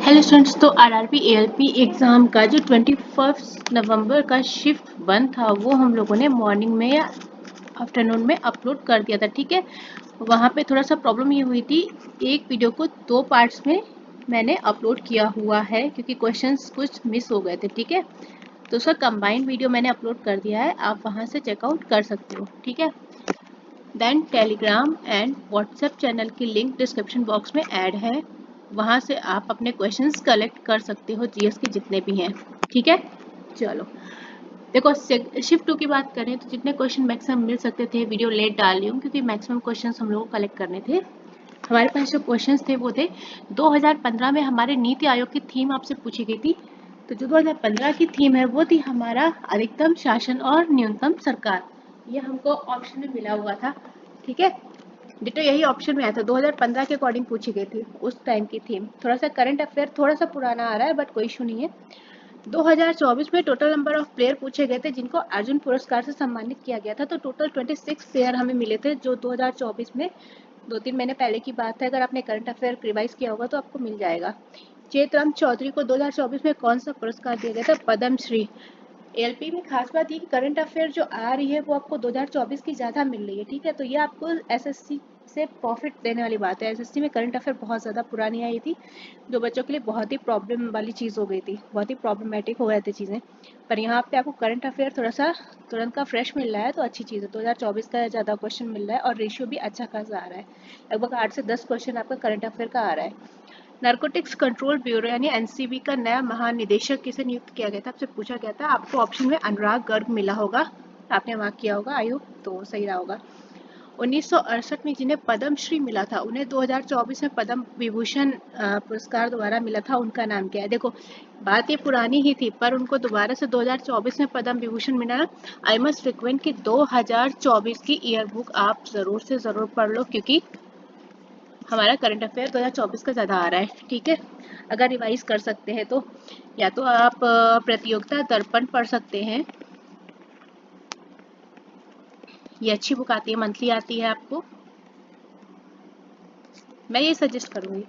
Hello students, तो RRB ALP exam का जो 21 नवंबर का शिफ्ट 1 था वो हम लोगों ने मॉर्निंग में या आफ्टरनून में अपलोड कर दिया था। ठीक है, वहाँ पे थोड़ा सा प्रॉब्लम ये हुई थी, एक वीडियो को 2 पार्ट्स में मैंने अपलोड किया हुआ है क्योंकि क्वेश्चंस कुछ मिस हो गए थे। ठीक है, तो उसका कंबाइंड वीडियो मैंने अपलोड कर दिया है, आप वहाँ से चेकआउट कर सकते हो। ठीक है, then Telegram and WhatsApp channel की लिंक डिस्क्रिप्शन बॉक्स में ऐड है, वहाँ से आप अपने क्वेश्चंस कलेक्ट कर सकते हो, जीएस के जितने भी हैं। ठीक है, चलो देखो, शिफ्ट 2 की बात करें तो जितने क्वेश्चन मैक्सिमम मिल सकते थे, वीडियो लेट डाल रही हूँ क्योंकि मैक्सिमम क्वेश्चंस हम लोगों को कलेक्ट करने थे। हमारे पास जो क्वेश्चंस थे वो थे 2015 में हमारे नीति आयोग की थीम आपसे पूछी गई थी। तो जो 2015 की थीम है वो थी हमारा अधिकतम शासन और न्यूनतम सरकार। ये हमको ऑप्शन में मिला हुआ था। ठीक है, डिटो यही ऑप्शन में आया था, 2015 के अकॉर्डिंग पूछी गई थी उस टाइम की थीम। थोड़ा सा करंट अफेयर थोड़ा सा पुराना आ रहा है बट कोई इशू नहीं है। 2024 में टोटल नंबर ऑफ प्लेयर पूछे गए थे जिनको अर्जुन पुरस्कार से सम्मानित किया गया था। तो टोटल 26 प्लेयर हमें मिले थे जो 2024 में, 2-3 महीने पहले की बात है। अगर आपने करंट अफेयर रिवाइज किया होगा तो आपको मिल जाएगा। चेतराम चौधरी को 2024 में कौन सा पुरस्कार दिया गया था? पद्म श्री। एलपी में खास बात ये कि करंट अफेयर जो आ रही है वो आपको 2024 की ज़्यादा मिल रही है। ठीक है, तो ये आपको एसएससी से प्रॉफिट देने वाली बात है। एसएससी में करंट अफेयर बहुत ज़्यादा पुरानी आई थी, जो बच्चों के लिए बहुत ही प्रॉब्लम वाली चीज़ हो गई थी, बहुत ही प्रॉब्लमेटिक हो गए थे चीज़ें। पर यहाँ पे आपको करंट अफेयर थोड़ा सा तुरंत का फ्रेश मिल रहा है, तो अच्छी चीज़ है। 2024 का ज़्यादा क्वेश्चन मिल रहा है और रेशियो भी अच्छा खासा आ रहा है, लगभग 8 से 10 क्वेश्चन आपका करंट अफेयर का आ रहा है। नारकोटिक्स कंट्रोल ब्यूरो यानी एनसीबी का नया महानिदेशक किसे नियुक्त किया गया था? आपसे पूछा गया था। आपको ऑप्शन में अनुराग गर्ग मिला होगा, आपने मार्क किया होगा, आई होप तो सही रहा होगा। 1968 में जिन्हें पद्मश्री मिला था उन्हें 2024 में पद्म विभूषण पुरस्कार दोबारा मिला था, उनका नाम क्या है? देखो, बात ये पुरानी ही थी पर उनको दोबारा से 2024 में पद्म विभूषण मिला। आई मस्ट रिकमेंड कि 2024 की ईयर बुक आप ज़रूर से ज़रूर पढ़ लो क्योंकि हमारा करंट अफेयर 2024 का ज़्यादा आ रहा है। ठीक है, अगर रिवाइज कर सकते हैं तो या तो आप प्रतियोगिता दर्पण पढ़ सकते हैं, ये अच्छी बुक आती है, मंथली आती है आपको, मैं ये सजेस्ट करूँगी।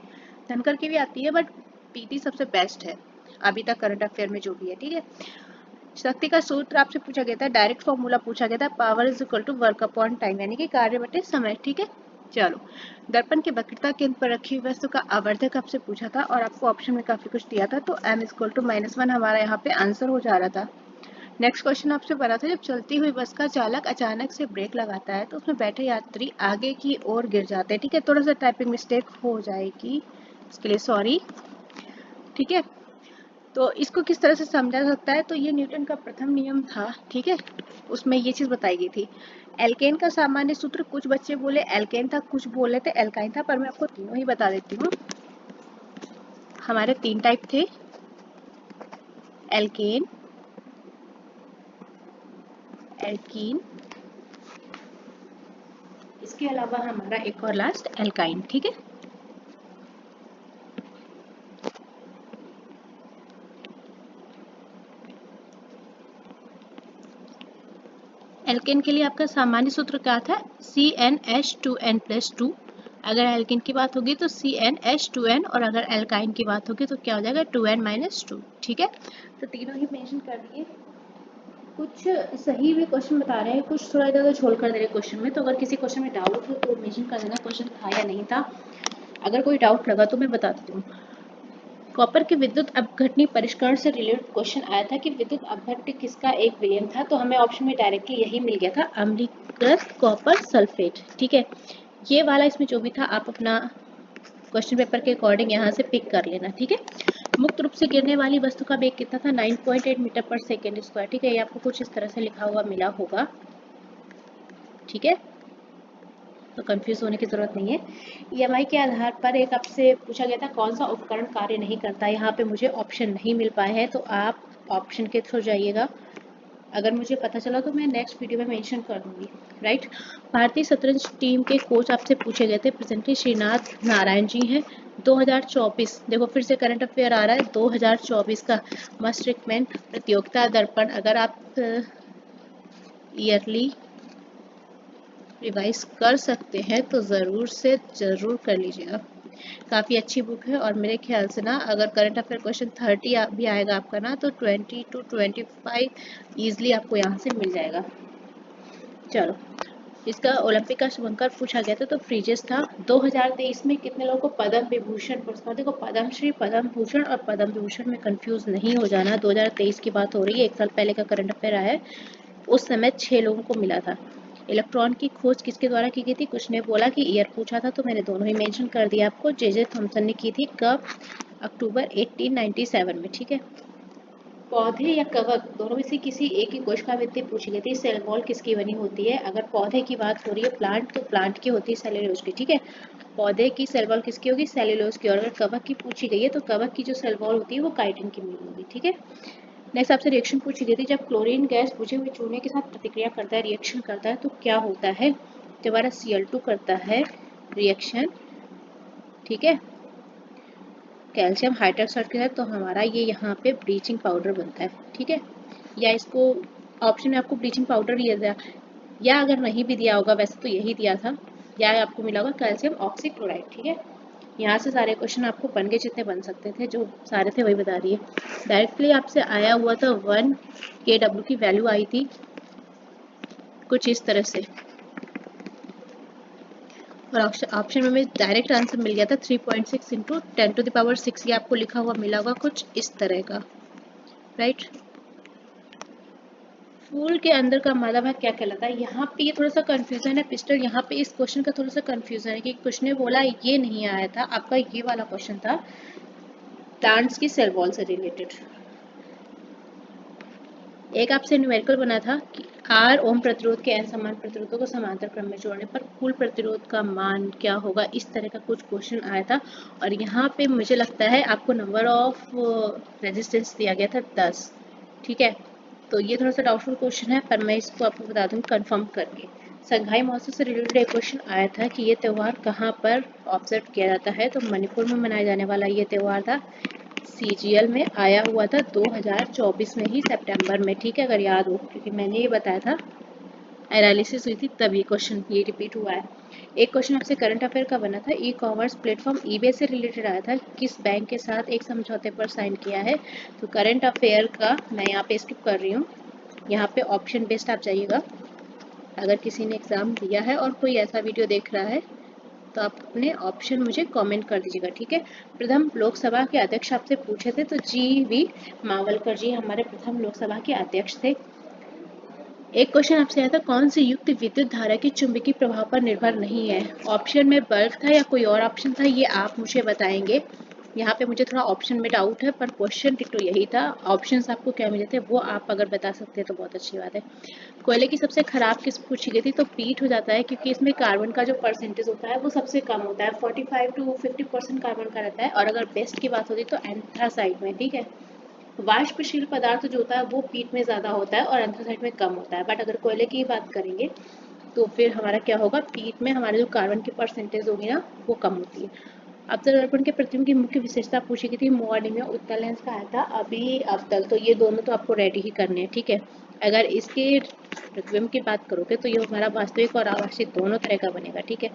धनकर की भी आती है बट पीटी सबसे बेस्ट है अभी तक करंट अफेयर में जो भी है। ठीक है, शक्ति का सूत्र आपसे पूछा गया था, डायरेक्ट फॉर्मूला पूछा गया था, power is equal to work upon time यानी कि कार्य बटे समय। ठीक है, चलो दर्पण के वक्रता केंद्र पर रखी हुई वस्तु का आवर्धक आपसे पूछा था और आपको ऑप्शन में काफी कुछ दिया था, तो m इक्वल टू -1 हमारा यहाँ पे आंसर हो जा रहा था। नेक्स्ट क्वेश्चन आपसे बना था, जब चलती हुई बस का चालक अचानक से ब्रेक लगाता है तो उसमें बैठे यात्री आगे की ओर गिर जाते हैं। ठीक है, थोड़ा सा टाइपिंग मिस्टेक हो जाएगी, इसके लिए सॉरी। ठीक है, तो इसको किस तरह से समझा जा सकता है? तो ये न्यूटन का प्रथम नियम था। ठीक है, उसमें ये चीज़ बताई गई थी। एल्केन का सामान्य सूत्र, कुछ बच्चे बोले एल्केन था, कुछ बोले थे एल्काइन था, पर मैं आपको तीनों ही बता देती हूँ। हमारे 3 टाइप थे, एल्केन, एल्कीन, इसके अलावा हमारा एक और लास्ट एल्काइन। ठीक है, एल्केन के लिए आपका सामान्य सूत्र क्या था? CnH2n+2। अगर एल्केन की बात होगी तो CnH2n, और अगर एल्काइन की बात होगी तो क्या हो जाएगा? 2n-2। ठीक है, तो तीनों ही मेंशन कर दिए। कुछ सही भी क्वेश्चन बता रहे हैं, कुछ थोड़ा इधर छोड़ कर दे रहे क्वेश्चन में, तो अगर किसी क्वेश्चन में डाउट हो तो मेंशन कर देना क्वेश्चन था या नहीं था। अगर कोई डाउट लगा तो मैं बता देती हूँ। कॉपर के विद्युत अपघटनी परिष्करण से रिलेटेड क्वेश्चन आया था कि विद्युत अपघट्य किसका एक विलयन था, तो हमें ऑप्शन में डायरेक्टली यही मिल गया था, अम्लीकृत कॉपर सल्फेट। ठीक है, ये वाला इसमें जो भी था आप अपना क्वेश्चन पेपर के अकॉर्डिंग यहाँ से पिक कर लेना। ठीक है, मुक्त रूप से गिरने वाली वस्तु का वेग कितना था? 9.8 मीटर पर सेकेंड स्क्वायर। ठीक है, ये आपको कुछ इस तरह से लिखा हुआ मिला होगा। ठीक है, तो कंफ्यूज होने की ज़रूरत नहीं है। ईएमआई के आधार पर एक आपसे पूछा गया था कौन सा उपकरण कार्य नहीं करता। यहाँ पे मुझे ऑप्शन नहीं मिल पाए हैं तो आप ऑप्शन के थ्रू जाइएगा, अगर मुझे पता चला तो मैं नेक्स्ट वीडियो में मेंशन कर दूंगी। राइट, भारतीय शतरंज टीम के कोच आपसे पूछे गए थे, प्रेजेंटली श्रीनाथ नारायण जी हैं। 2024, देखो फिर से करंट अफेयर आ रहा है, 2024 का मस्ट रिकमेंड प्रतियोगिता दर्पण, अगर आप ईयरली रिवाइज कर सकते हैं तो ज़रूर से ज़रूर कर लीजिएगा। काफ़ी अच्छी बुक है और मेरे ख्याल से ना अगर करंट अफेयर क्वेश्चन 30 भी आएगा आपका ना तो 20 to 25 ईजिली आपको यहाँ से मिल जाएगा। चलो, इसका ओलंपिक का शुभंकर पूछा गया था तो फ्रीजेस था। 2023 में कितने लोगों को पद्म विभूषण पुरस्कार, देखो पद्मश्री, पद्म भूषण और पद्म विभूषण में कंफ्यूज नहीं हो जाना। 2023 की बात हो रही है, एक साल पहले का करंट अफेयर आया है। उस समय 6 लोगों को मिला था। इलेक्ट्रॉन की खोज किसके द्वारा की गई थी? कुछ ने बोला कि ईयर पूछा था तो मैंने दोनों ही मेंशन कर दिया आपको। जे थॉमसन ने की थी। कब? अक्टूबर 1897 में। ठीक है। पौधे या कवक दोनों में से किसी एक की कोशिकावृत्ति पूछी गई थी। सेल वॉल किसकी बनी होती है? अगर पौधे की बात हो रही है प्लांट, तो प्लांट की होती है सेल्यूलोज की। ठीक है। पौधे की सेल वॉल किसकी होगी? सेल्यूलोज की। और अगर कवक की पूछी गई है तो कवक की जो सेल वॉल होती है वो काइटिन की मिली होगी। ठीक है। नेक्स्ट आपसे रिएक्शन पूछी गई थी, जब क्लोरीन गैस बुझे हुए चूने के साथ प्रतिक्रिया करता है, रिएक्शन करता है तो क्या होता है? दोबारा Cl2 करता है रिएक्शन। ठीक है। कैल्शियम हाइड्रोक्साइड के साथ तो हमारा ये यहाँ पे ब्लीचिंग पाउडर बनता है। ठीक है। या इसको ऑप्शन में आपको ब्लीचिंग पाउडर दिया था, या अगर नहीं भी दिया होगा, वैसे तो यही दिया था, या आपको मिला होगा कैल्शियम ऑक्सीक्लोराइड। ठीक है। यहाँ से सारे क्वेश्चन आपको बन के जितने बन सकते थे, जो सारे थे वही बता रही है। डायरेक्टली आपसे आया हुआ था 1 kW की वैल्यू आई थी कुछ इस तरह से, और ऑप्शन में डायरेक्ट आंसर मिल गया था 3.6 इंटू 10⁻⁶। ये आपको लिखा हुआ मिला होगा कुछ इस तरह का, राइट। फूल के अंदर का मादा भाग क्या कहलाता है? यहाँ पे ये थोड़ा सा कंफ्यूजन है पिस्टल, यहाँ पे इस क्वेश्चन का थोड़ा सा कंफ्यूजन है कि कुछ ने बोला ये नहीं आया था, आपका ये वाला क्वेश्चन था प्लांट्स की सेल वॉल से रिलेटेड। एक आपसे न्यूमेरिकल बना था कि R ओम प्रतिरोध के n समान प्रतिरोधों को समांतर क्रम में जोड़ने पर कुल प्रतिरोध का मान क्या होगा? इस तरह का कुछ क्वेश्चन आया था। और यहाँ पे मुझे लगता है आपको नंबर ऑफ रेजिस्टेंस दिया गया था 10। ठीक है। तो ये थोड़ा सा डाउटफुल क्वेश्चन है, पर मैं इसको आपको बता दूँ कंफर्म करके। संघाई महोत्सव से रिलेटेड एक क्वेश्चन आया था कि ये त्यौहार कहाँ पर ऑब्जर्व किया जाता है? तो मणिपुर में मनाया जाने वाला ये त्यौहार था। CGL में आया हुआ था 2024 में ही सितंबर में। ठीक है, अगर याद हो, क्योंकि मैंने ये बताया था एनालिसिस हुई थी तब ये क्वेश्चन ये रिपीट हुआ है। एक क्वेश्चन आपसे करंट अफेयर का बना था, ई कॉमर्स प्लेटफॉर्म eBay से रिलेटेड आया था, किस बैंक के साथ एक समझौते पर साइन किया है? तो करंट अफेयर का मैं यहाँ पे स्किप कर रही हूँ, यहाँ पे ऑप्शन बेस्ड आप जाइएगा। अगर किसी ने एग्जाम दिया है और कोई ऐसा वीडियो देख रहा है तो आप अपने ऑप्शन मुझे कमेंट कर दीजिएगा। ठीक है। प्रथम लोकसभा के अध्यक्ष आपसे पूछे थे, तो GV मावलकर जी हमारे प्रथम लोकसभा के अध्यक्ष थे। एक क्वेश्चन आपसे आया था, कौन सी युक्ति विद्युत धारा के चुंबकीय प्रभाव पर निर्भर नहीं है? ऑप्शन में बल्ब था या कोई और ऑप्शन था, ये आप मुझे बताएंगे। यहाँ पे मुझे थोड़ा ऑप्शन में डाउट है, पर क्वेश्चन डिटो यही था। ऑप्शंस आपको क्या मिले थे वो आप अगर बता सकते हैं तो बहुत अच्छी बात है। कोयले की सबसे खराब किस्म पूछी गई थी, तो पीट हो जाता है, क्योंकि इसमें कार्बन का जो परसेंटेज होता है वो सबसे कम होता है, 45 to 50% कार्बन का रहता है। और अगर बेस्ट की बात होती तो एंथ्रासाइट में। ठीक है। वाष्पशील पदार्थ जो होता है वो पीट में ज़्यादा होता है और एंथ्रासाइट में कम होता है। बट अगर कोयले की बात करेंगे तो फिर हमारा क्या होगा, पीट में हमारे जो कार्बन की परसेंटेज होगी ना वो कम होती है। अवतल दर्पण के प्रतिबिंब की मुख्य विशेषता पूछी गई थी, मॉर्निंग में उत्तल लेंस का आया था, अभी अवतल, तो ये दोनों तो आपको रेडी ही करने हैं। ठीक है। अगर इसके प्रतिबिंब की बात करोगे तो ये हमारा वास्तविक और आभासी दोनों तरह का बनेगा। ठीक है।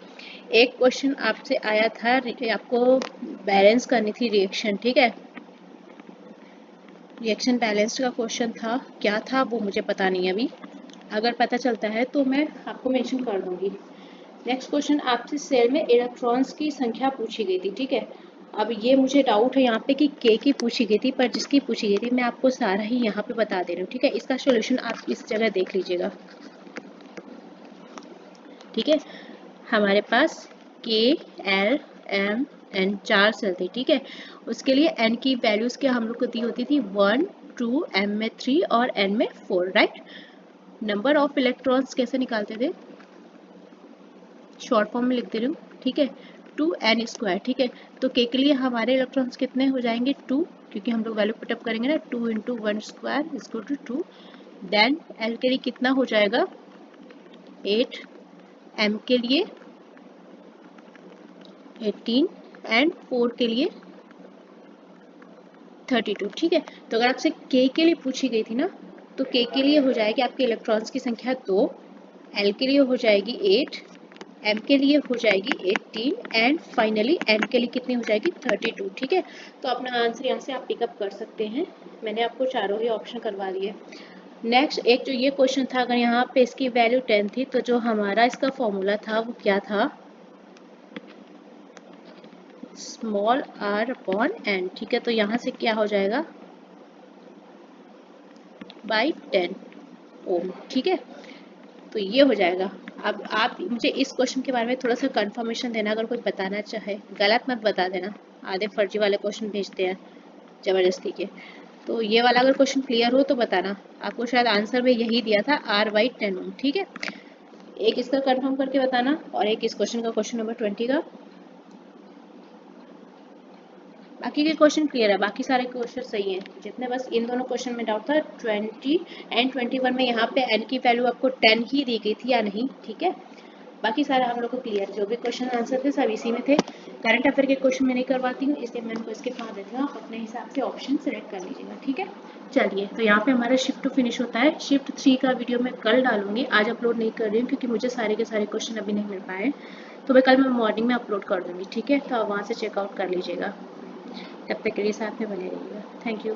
एक क्वेश्चन आपसे आया था, आपको बैलेंस करनी थी रिएक्शन। ठीक है। रिएक्शन बैलेंस का क्वेश्चन था, क्या था वो मुझे पता नहीं अभी, अगर पता चलता है तो मैं आपको मेंशन कर दूंगी। नेक्स्ट क्वेश्चन आपसे सेल में इलेक्ट्रॉन्स की संख्या पूछी गई थी। ठीक है। अब ये मुझे डाउट है यहाँ पे कि K की पूछी गई थी, पर जिसकी पूछी गई थी मैं आपको सारा ही यहाँ पे बता दे रही हूँ। ठीक है। इसका सोल्यूशन आप इस जगह देख लीजिएगा। ठीक है। हमारे पास K, L, M, N 4 cell थे। ठीक है। उसके लिए N की वैल्यूज क्या हम लोग को दी होती थी, 1, 2, M में 3 और N में 4, राइट। नंबर ऑफ इलेक्ट्रॉन्स कैसे निकालते थे, शॉर्ट फॉर्म में लिख दे रही हूँ। ठीक है। 2n²। ठीक है। तो K के लिए हमारे इलेक्ट्रॉन्स कितने हो जाएंगे, 2, क्योंकि हम लोग वैल्यू पुटअप करेंगे ना, 2 × 1² = 2। देन L के लिए कितना हो जाएगा, 8, M के लिए 18 एंड 4 के लिए 32। ठीक है। तो अगर आपसे K के लिए पूछी गई थी ना, तो K के लिए हो जाएगी आपके इलेक्ट्रॉन्स की संख्या 2, L के लिए हो जाएगी 8, m के लिए हो जाएगी 18 एंड फाइनली n के लिए कितनी हो जाएगी 32। ठीक है, तो अपना आंसर यहाँ से आप पिकअप कर सकते हैं। मैंने आपको चारों ही ऑप्शन करवा दिए। नेक्स्ट एक जो ये क्वेश्चन था, अगर यहाँ पे इसकी वैल्यू 10 थी तो जो हमारा इसका फॉर्मूला था वो क्या था, स्मॉल r अपॉन n। ठीक है, तो यहाँ से क्या हो जाएगा बाई 10 ओम। ठीक है, तो ये हो जाएगा। अब आप मुझे इस क्वेश्चन के बारे में थोड़ा सा कंफर्मेशन देना, अगर कोई बताना चाहे, गलत मत बता देना, आधे फर्जी वाले क्वेश्चन भेजते हैं ज़बरदस्ती के। तो ये वाला अगर क्वेश्चन क्लियर हो तो बताना। आपको शायद आंसर में यही दिया था r/10 ओम। ठीक है, एक इसका कंफर्म करके बताना और एक इस क्वेश्चन का, क्वेश्चन नंबर 20 का। बाकी के क्वेश्चन क्लियर है, बाकी सारे क्वेश्चन सही हैं, जितने बस इन दोनों क्वेश्चन में डाउट था 20 एंड 21 में यहाँ पे n की वैल्यू आपको 10 ही दी गई थी या नहीं। ठीक है, बाकी सारा हम लोग को क्लियर, जो भी क्वेश्चन आंसर थे सब इसी में थे। करंट अफेयर के क्वेश्चन मैं नहीं करवाती हूँ, इसलिए मैं उनको इसके पास देती हूँ, आप अपने हिसाब से ऑप्शन सेलेक्ट कर लीजिएगा। ठीक है, चलिए, तो यहाँ पे हमारा शिफ्ट 2 फिनिश होता है। शिफ्ट 3 का वीडियो मैं कल डालूंगी, आज अपलोड नहीं कर रही हूँ क्योंकि मुझे सारे के सारे क्वेश्चन अभी नहीं मिल पाए, तो मैं कल मॉर्निंग में अपलोड कर दूँगी। ठीक है, तो आप वहाँ से चेकआउट कर लीजिएगा। तब तक के लिए साथ में बने रहिएगा। Thank you.